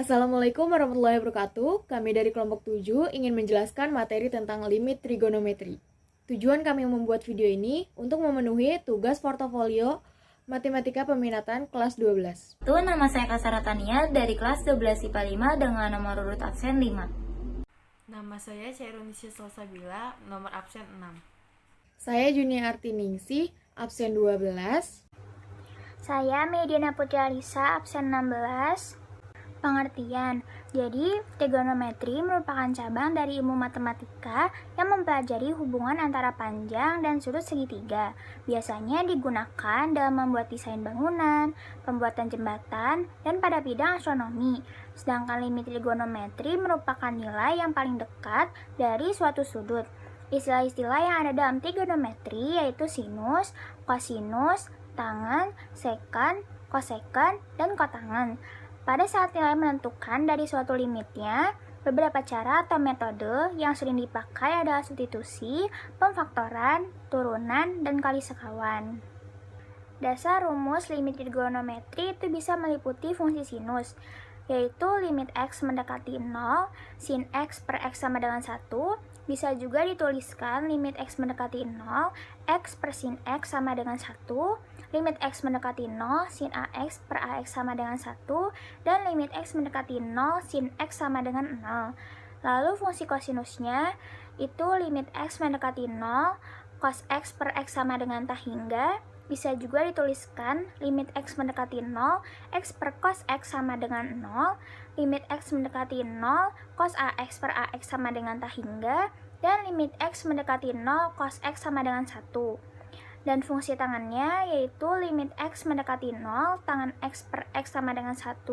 Assalamualaikum warahmatullahi wabarakatuh. Kami dari kelompok 7 ingin menjelaskan materi tentang limit trigonometri. Tujuan kami membuat video ini untuk memenuhi tugas portofolio Matematika Peminatan kelas 12. Nama saya Kasara Tania dari kelas 12 IPA 5 dengan nomor urut absen 5. Nama saya Chairunisya Salsabila, nomor absen 6. Saya Junia Artiningsih, absen 12. Saya Mediana Putri Alisa, absen 16. Pengertian. Jadi, trigonometri merupakan cabang dari ilmu matematika yang mempelajari hubungan antara panjang dan sudut segitiga. Biasanya digunakan dalam membuat desain bangunan, pembuatan jembatan, dan pada bidang astronomi. Sedangkan limit trigonometri merupakan nilai yang paling dekat dari suatu sudut. Istilah-istilah yang ada dalam trigonometri yaitu sinus, kosinus, tangen, seken, koseken, dan kotangen. Pada saat nilai menentukan dari suatu limitnya, beberapa cara atau metode yang sering dipakai adalah substitusi, pemfaktoran, turunan, dan kali sekawan. Dasar rumus limit trigonometri itu bisa meliputi fungsi sinus, yaitu limit x mendekati 0, sin x per x sama dengan 1, bisa juga dituliskan limit x mendekati 0, x per sin x sama dengan 1, limit x mendekati 0, sin ax per ax sama dengan 1, dan limit x mendekati 0, sin x sama dengan 0. Lalu fungsi kosinusnya itu limit x mendekati 0, cos x per x sama dengan tak hingga, bisa juga dituliskan limit x mendekati 0, x per cos x sama dengan 0, limit x mendekati 0, cos ax per ax sama dengan tak hingga, dan limit x mendekati 0, cos x sama dengan 1. Dan fungsi tangannya yaitu limit x mendekati 0, tangan x per x sama dengan 1,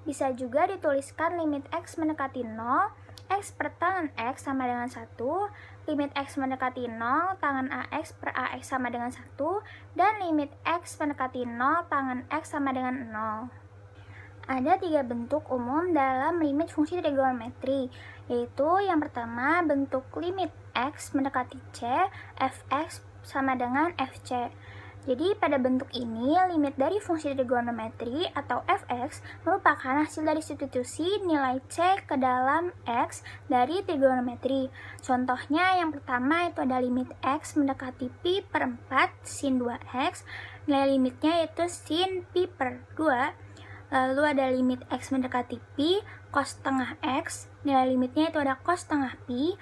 bisa juga dituliskan limit x mendekati 0, x per tangan x sama dengan 1, limit x mendekati 0, tangan ax per ax sama dengan 1, dan limit x mendekati 0, tangan x sama dengan 0. Ada 3 bentuk umum dalam limit fungsi trigonometri, yaitu yang pertama bentuk limit x mendekati c, fx sama dengan fc. Jadi pada bentuk ini, limit dari fungsi trigonometri atau fx merupakan hasil dari substitusi nilai c ke dalam x dari trigonometri. Contohnya yang pertama itu ada limit x mendekati pi per 4 sin 2x, nilai limitnya yaitu sin pi per 2. Lalu ada limit x mendekati pi cos tengah x, nilai limitnya itu ada cos tengah pi,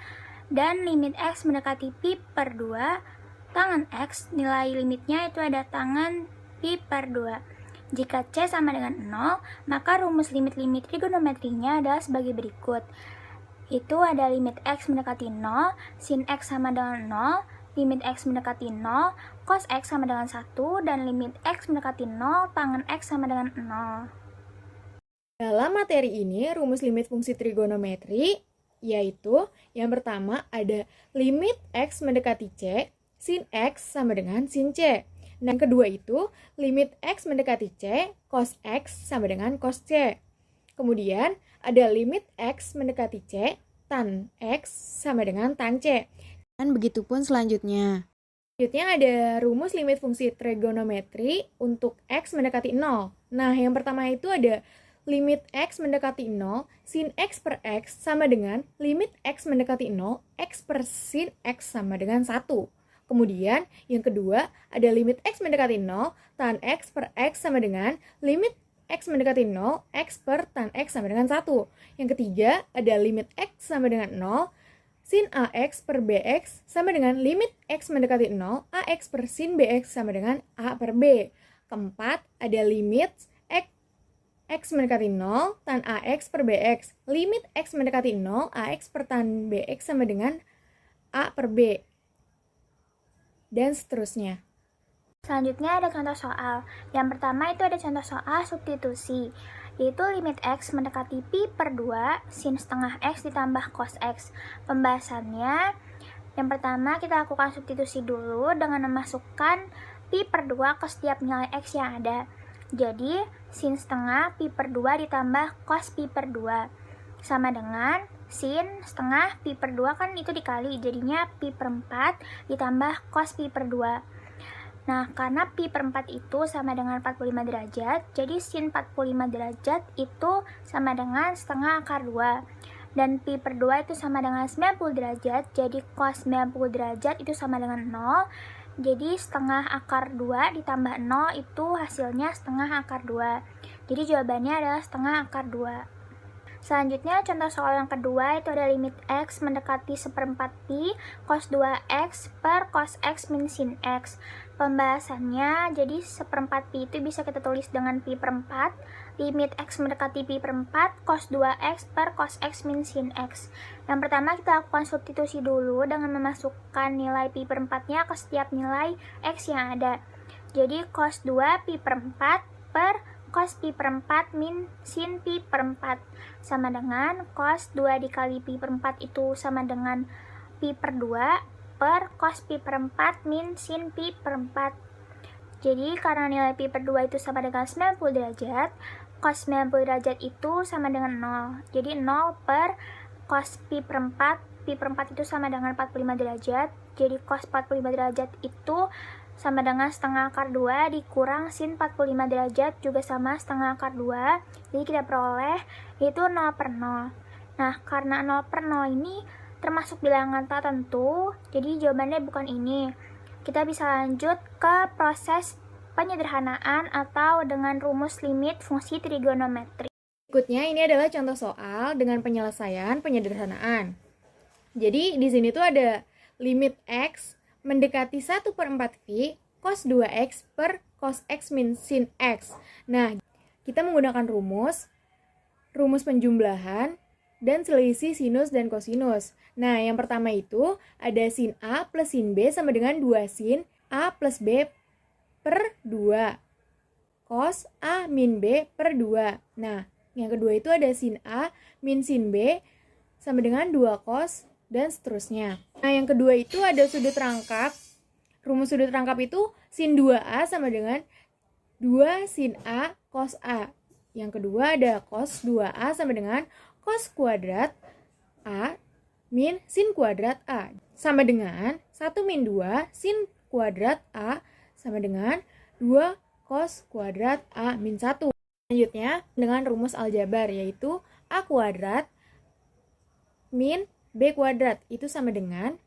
dan limit x mendekati pi per 2 tangan x, nilai limitnya itu ada tangan pi per 2. Jika c sama dengan 0, maka rumus limit-limit trigonometrinya adalah sebagai berikut. Itu ada limit x mendekati 0, sin x sama dengan 0, limit x mendekati 0, cos x sama dengan 1, dan limit x mendekati 0, tangan x sama dengan 0. Dalam materi ini, rumus limit fungsi trigonometri yaitu yang pertama ada limit x mendekati c, sin x sama dengan sin c. Dan yang kedua itu limit x mendekati c, cos x sama dengan cos c. Kemudian ada limit x mendekati c, tan x sama dengan tan c. Dan begitupun selanjutnya. Selanjutnya ada rumus limit fungsi trigonometri untuk x mendekati 0. Nah, yang pertama itu ada limit x mendekati 0, sin x per x sama dengan limit x mendekati 0, x per sin x sama dengan 1. Kemudian, yang kedua, ada limit x mendekati 0, tan x per x sama dengan limit x mendekati 0, x per tan x sama dengan 1. Yang ketiga, ada limit x sama dengan 0, sin ax per bx sama dengan limit x mendekati 0, ax per sin bx sama dengan a per b. Keempat, ada limit x mendekati 0, tan ax per bx, limit x mendekati 0, ax per tan bx sama dengan a per b. Dan seterusnya. Selanjutnya ada contoh soal. Yang pertama itu ada contoh soal substitusi, yaitu limit x mendekati pi per 2 sin setengah x ditambah cos x. Pembahasannya, yang pertama kita lakukan substitusi dulu dengan memasukkan pi per 2 ke setiap nilai x yang ada. Jadi, sin setengah pi per 2 ditambah cos pi per 2 sama dengan sin setengah pi per 2 kan itu dikali, jadinya pi per 4 ditambah cos pi per 2. Nah, karena pi per 4 itu sama dengan 45 derajat, jadi sin 45 derajat itu sama dengan setengah akar 2. Dan pi per 2 itu sama dengan 90 derajat, jadi cos 90 derajat itu sama dengan 0. Jadi setengah akar 2 ditambah 0 itu hasilnya setengah akar 2. Jadi jawabannya adalah setengah akar 2. Selanjutnya, contoh soal yang kedua itu ada limit X mendekati 1/4 pi cos 2X per cos X min sin X. Pembahasannya, jadi 1/4 pi itu bisa kita tulis dengan pi per 4. Limit X mendekati pi per 4 cos 2X per cos X min sin X. Yang pertama kita lakukan substitusi dulu dengan memasukkan nilai pi per 4-nya ke setiap nilai X yang ada. Jadi cos 2 pi per 4 per cos pi per 4 min sin pi per 4 sama dengan cos 2 dikali pi per 4 itu sama dengan pi per 2 per cos pi per 4 min sin pi per 4. Jadi karena nilai pi per 2 itu sama dengan 90 derajat, cos 90 derajat itu sama dengan 0. Jadi 0 per cos pi per 4, pi per 4 itu sama dengan 45 derajat. Jadi cos 45 derajat itu sama dengan setengah akar 2 dikurang sin 45 derajat juga sama setengah akar 2. Jadi kita peroleh itu 0 per 0. Nah, karena 0 per 0 ini termasuk bilangan tak tentu, jadi jawabannya bukan ini. Kita bisa lanjut ke proses penyederhanaan atau dengan rumus limit fungsi trigonometri. Berikutnya ini adalah contoh soal dengan penyelesaian penyederhanaan. Jadi di sini tuh ada limit X mendekati 1/4 pi cos 2x per cos x min sin x. Nah, kita menggunakan rumus penjumlahan dan selisih sinus dan kosinus. Nah, yang pertama itu ada sin A plus sin B sama dengan 2 sin A plus B per 2 cos A min B per 2. Nah, yang kedua itu ada sin A min sin B sama dengan 2 cos dan seterusnya. Nah, yang kedua itu ada sudut rangkap. Rumus sudut rangkap itu sin 2A sama dengan 2 sin A cos A. Yang kedua ada cos 2A sama dengan cos kuadrat A min sin kuadrat A. Sama dengan 1 min 2 sin kuadrat A sama dengan 2 cos kuadrat A min 1. Selanjutnya dengan rumus aljabar yaitu A kuadrat min B kuadrat itu sama dengan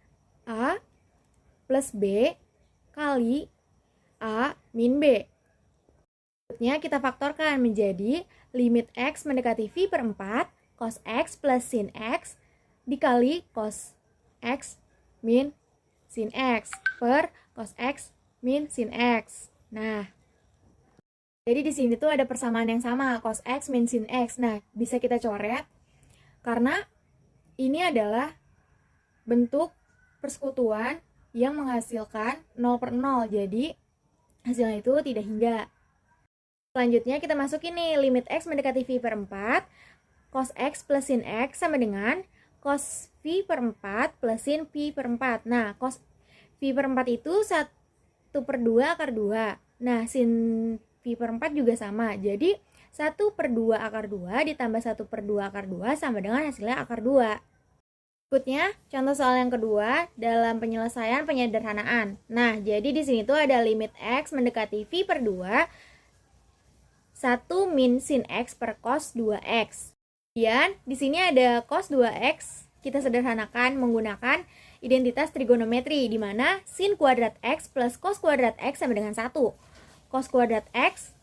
A plus B kali A min B. Selanjutnya kita faktorkan menjadi limit X mendekati V per 4 cos X plus sin X dikali cos X min sin X per cos X min sin X. Nah, jadi di sini tuh ada persamaan yang sama, cos X min sin X. Nah, bisa kita coret karena ini adalah bentuk persekutuan yang menghasilkan 0 per 0. Jadi, hasilnya itu tidak hingga. Selanjutnya kita masukin nih limit X mendekati V per 4. Cos X plus sin X sama dengan cos V per 4 plus sin V per 4. Nah, cos V per 4 itu 1 per 2 akar 2. Nah, sin V per 4 juga sama. Jadi, 1 per 2 akar 2 ditambah 1 per 2 akar 2 sama dengan hasilnya akar 2. Berikutnya, contoh soal yang kedua dalam penyelesaian penyederhanaan. Nah, jadi di sini tuh ada limit X mendekati V per 2, 1 min sin X per cos 2X. Kemudian, di sini ada cos 2X, kita sederhanakan menggunakan identitas trigonometri, di mana sin kuadrat X plus cos kuadrat X sama dengan 1. Cos kuadrat X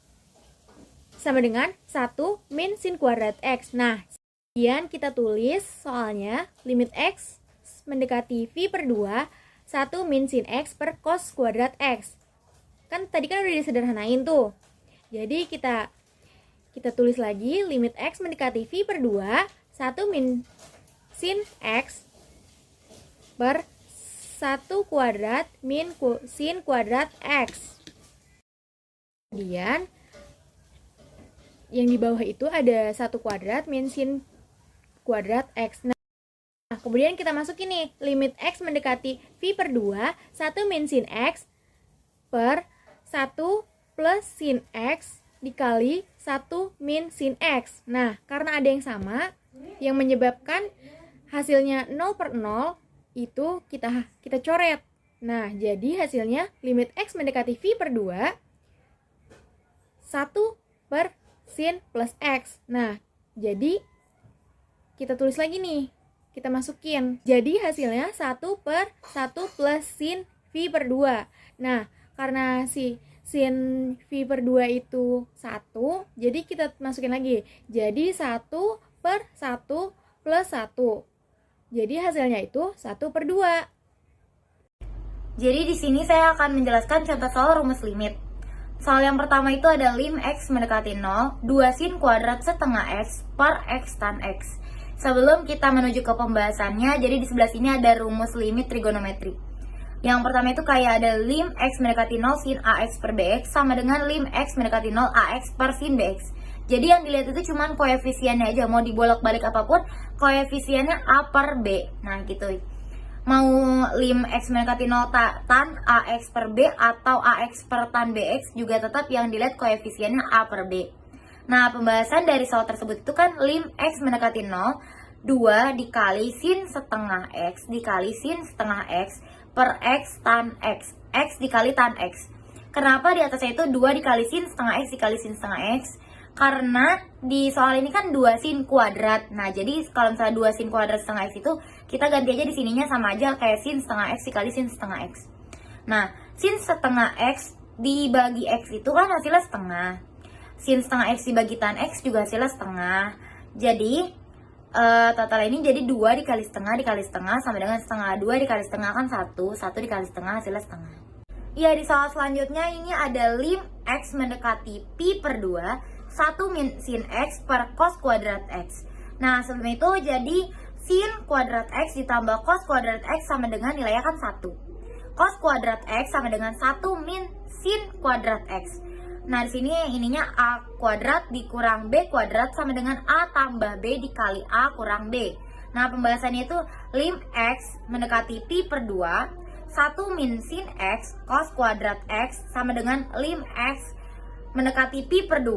sama dengan 1 min sin kuadrat X. Nah, kemudian kita tulis soalnya limit X mendekati V per 2, 1 min sin X per cos kuadrat X. Kan tadi kan udah disederhanain tuh. Jadi kita tulis lagi limit X mendekati V per 2, 1 min sin X per 1 kuadrat min sin kuadrat X. Kemudian yang di bawah itu ada 1 kuadrat min sin kuadrat X. Nah, kemudian kita masukin nih limit X mendekati V per 2, 1 min sin X per 1 plus sin X dikali 1 min sin X. Nah, karena ada yang sama, yang menyebabkan hasilnya 0 per 0, itu kita coret. Nah, jadi hasilnya limit X mendekati V per 2, 1 per sin plus X. Nah, jadi kita tulis lagi nih, kita masukin. Jadi hasilnya 1 per 1 plus sin V per 2. Nah, karena si sin V per 2 itu 1, jadi kita masukin lagi. Jadi 1 per 1 plus 1. Jadi hasilnya itu 1 per 2. Jadi di sini saya akan menjelaskan contoh soal rumus limit. Soal yang pertama itu ada lim X mendekati 0, 2 sin kuadrat setengah X per X tan X. Sebelum kita menuju ke pembahasannya, jadi di sebelah sini ada rumus limit trigonometri. Yang pertama itu kayak ada lim X mendekati 0 sin AX per BX sama dengan lim X mendekati 0 AX per sin BX. Jadi yang dilihat itu cuma koefisiennya aja, mau dibolak-balik apapun, koefisiennya A per B. Nah gitu. Mau lim X mendekati 0 tan AX per B atau AX per tan BX juga tetap yang dilihat koefisiennya A per B. Nah, pembahasan dari soal tersebut itu kan lim X mendekati 0, 2 dikali sin setengah X dikali sin setengah X per X tan X. X dikali tan X. Kenapa di atasnya itu 2 dikali sin setengah X dikali sin setengah X? Karena di soal ini kan 2 sin kuadrat. Nah, jadi kalau misalnya 2 sin kuadrat setengah X itu, kita ganti aja di sininya sama aja kayak sin setengah X dikali sin setengah X. Nah, sin setengah X dibagi X itu kan hasilnya setengah. Sin setengah X dibagi tan X juga hasilnya setengah. Jadi, total ini jadi 2 dikali setengah sama dengan setengah. 2 dikali setengah kan 1 dikali setengah hasilnya setengah. Ya, di soal selanjutnya ini ada lim X mendekati pi per 2, 1 min sin X per cos kuadrat X. Nah, sebelum itu jadi sin kuadrat X ditambah cos kuadrat X sama dengan nilainya kan 1. Cos kuadrat X sama dengan 1 min sin kuadrat X. Nah, di sini ininya A kuadrat dikurang B kuadrat sama dengan A tambah B dikali A kurang B. Nah, pembahasannya itu lim X mendekati pi per 2, 1 min sin X cos kuadrat X sama dengan lim X mendekati pi per 2,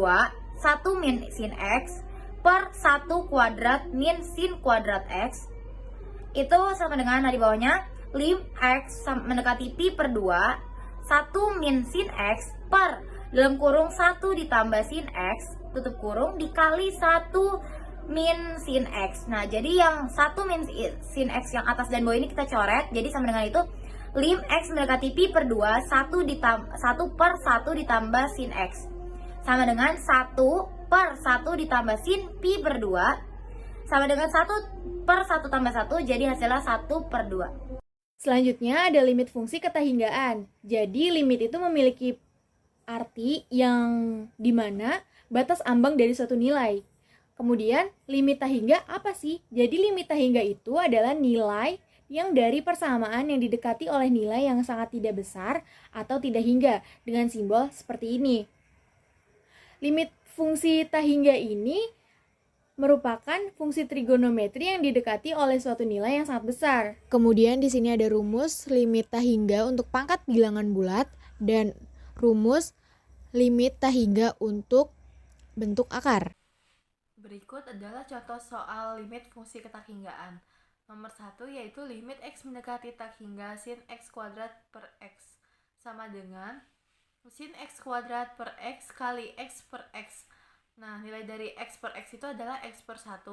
1 min sin X per 1 kuadrat min sin kuadrat X. Itu sama dengan di bawahnya lim X mendekati pi per 2, 1 min sin X per dalam kurung 1 ditambah sin X tutup kurung dikali 1 min sin X. Nah, jadi yang 1 min sin X yang atas dan bawah ini kita coret. Jadi sama dengan itu lim X mendekati pi per 2, 1 per 1 ditambah sin X sama dengan 1 per 1 ditambah sin pi per 2 sama dengan 1 per 1 tambah 1, jadi hasilnya 1 per 2. Selanjutnya ada limit fungsi ketahinggaan. Jadi limit itu memiliki arti yang dimana batas ambang dari suatu nilai. Kemudian limit tahingga apa sih? Jadi limit tahingga itu adalah nilai yang dari persamaan yang didekati oleh nilai yang sangat tidak besar atau tidak hingga dengan simbol seperti ini. Limit fungsi tahingga ini merupakan fungsi trigonometri yang didekati oleh suatu nilai yang sangat besar. Kemudian di sini ada rumus limit tahingga untuk pangkat bilangan bulat dan rumus limit tahingga untuk bentuk akar. Berikut adalah contoh soal limit fungsi ketahinggaan. Nomor 1 yaitu limit X mendekati tak hingga sin X kuadrat per X sama dengan sin X kuadrat per X kali X per X. Nah, nilai dari X per X itu adalah X per 1.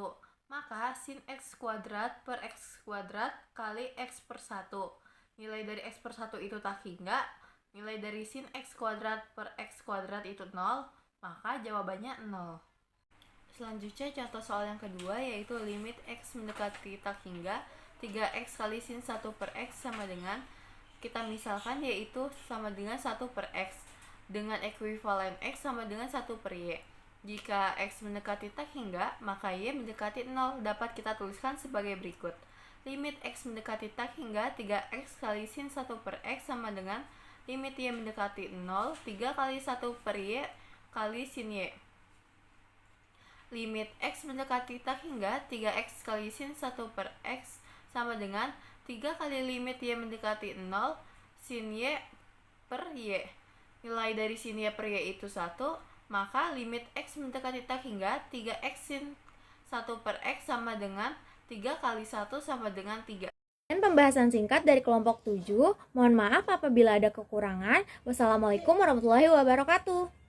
Maka sin X kuadrat per X kuadrat kali X per 1. Nilai dari X per 1 itu tak hingga. Nilai dari sin X kuadrat per X kuadrat itu 0. Maka jawabannya 0. Selanjutnya contoh soal yang kedua yaitu limit X mendekati tak hingga 3X kali sin 1 per X sama dengan kita misalkan yaitu sama dengan 1 per X dengan ekuivalen X sama dengan 1 per Y. Jika X mendekati tak hingga, maka Y mendekati 0 dapat kita tuliskan sebagai berikut. Limit X mendekati tak hingga 3X kali sin 1 per X sama dengan limit Y mendekati 0, 3 kali 1 per Y kali sin Y. Limit X mendekati tak hingga 3X kali sin 1 per X sama dengan 3 kali limit Y mendekati 0 sin Y per Y. Nilai dari sin Y per Y itu 1, maka limit X mendekati tak hingga 3X sin 1 per X sama dengan 3 kali 1 sama dengan 3. Dan pembahasan singkat dari kelompok 7. Mohon maaf apabila ada kekurangan. Wassalamualaikum warahmatullahi wabarakatuh.